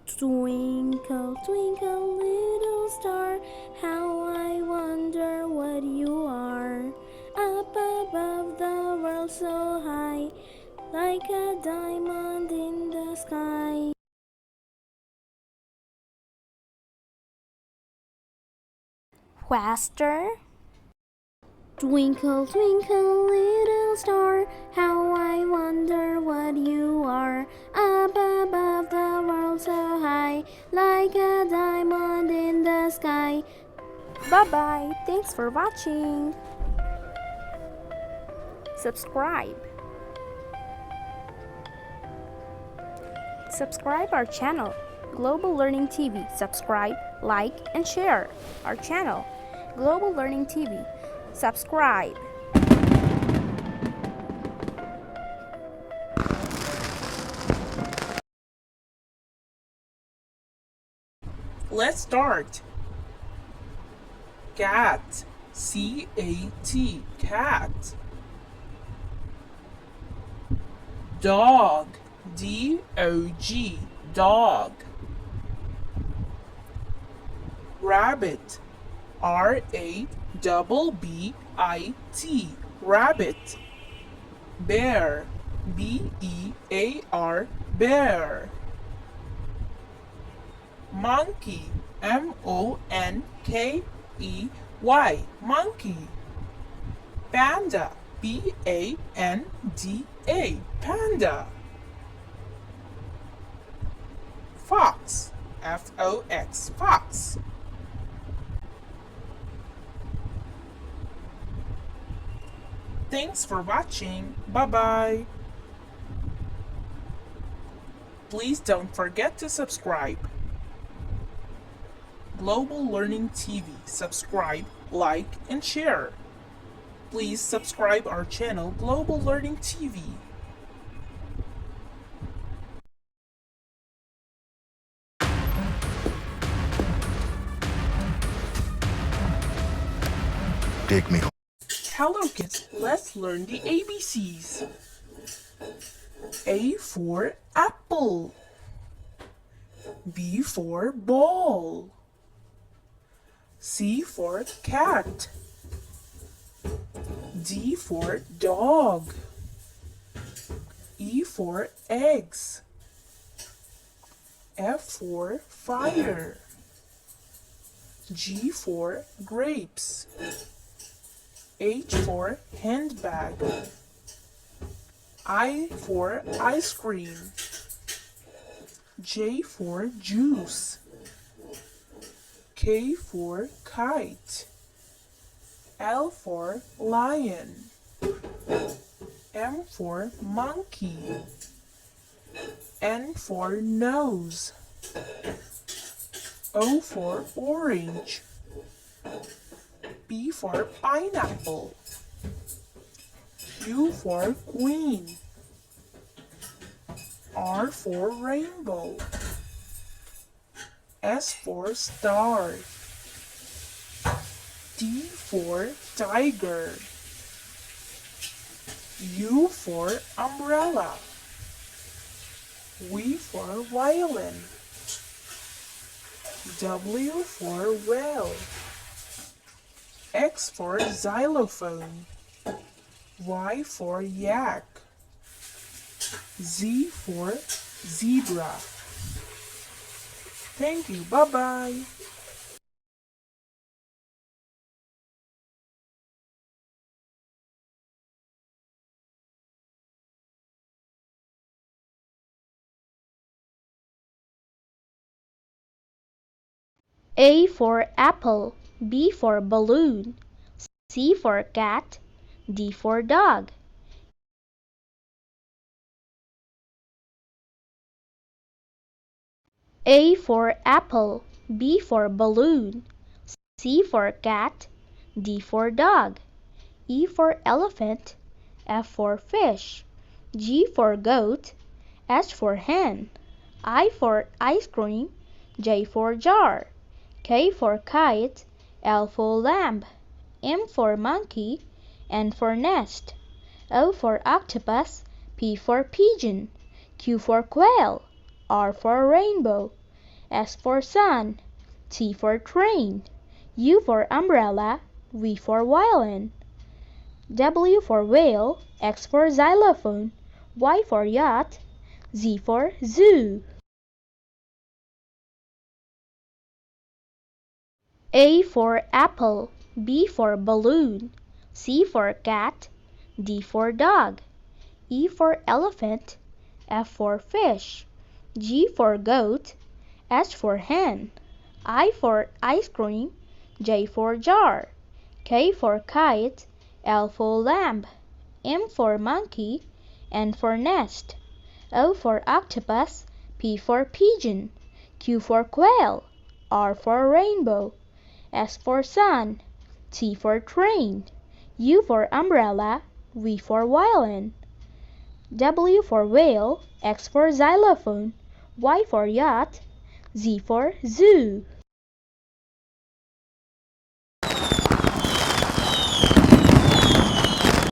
Twinkle, twinkle, little star, how I wonder what you are. Up above the world so high, like a diamond in the sky. Faster. Twinkle, twinkle, little star, how I wonder what you are. Up above the world so high, like a diamond in the sky. Bye-bye. Thanks for watching. Subscribe. Subscribe our channel, Global Learning TV. Subscribe, like, and share our channel, Global Learning TV. Subscribe. Let's start. Cat, C-A-T, cat. Dog, D-O-G, dog. Rabbit, R-A-B-B-I-T, rabbit. Bear, B-E-A-R, bear. Monkey, M-O-N-K-E-Y, monkey. Panda, P-A-N-D-A, panda. Fox, F-O-X, fox. Thanks for watching. Bye-bye. Please don't forget to subscribe. Global Learning TV. Subscribe, like, and share. Please subscribe our channel, Global Learning TV. Take me home. Hello kids, let's learn the ABCs. A for apple. B for ball. C for cat. D for dog. E for eggs. F for fire. G for grapes. H for handbag. I for ice cream. J for juice. K for kite. L for lion. M for monkey. N for nose. O for orange. P for pineapple. Q for queen. R for rainbow. S for star. T for tiger. U for umbrella. V for violin. W for whale. X for xylophone. Y for yak. Z for zebra. Thank you. Bye-bye. A for apple, B for balloon, C for cat, D for dog. A for apple, B for balloon, C for cat, D for dog. E for elephant, F for fish, G for goat, H for hen, I for ice cream, J for jar, K for kite, L for lamb, M for monkey, N for nest, O for octopus, P for pigeon, Q for quail, R for rainbow, S for sun, T for train, U for umbrella, V for violin, W for whale, X for xylophone, Y for yacht, Z for zoo. A for apple, B for balloon, C for cat, D for dog, E for elephant, F for fish, G for goat, H for hen, I for ice cream, J for jar, K for kite, L for lamb, M for monkey, N for nest, O for octopus, P for pigeon, Q for quail, R for rainbow, S for sun, T for train, U for umbrella, V for violin, W for whale, X for xylophone, Y for yacht, Z for zoo.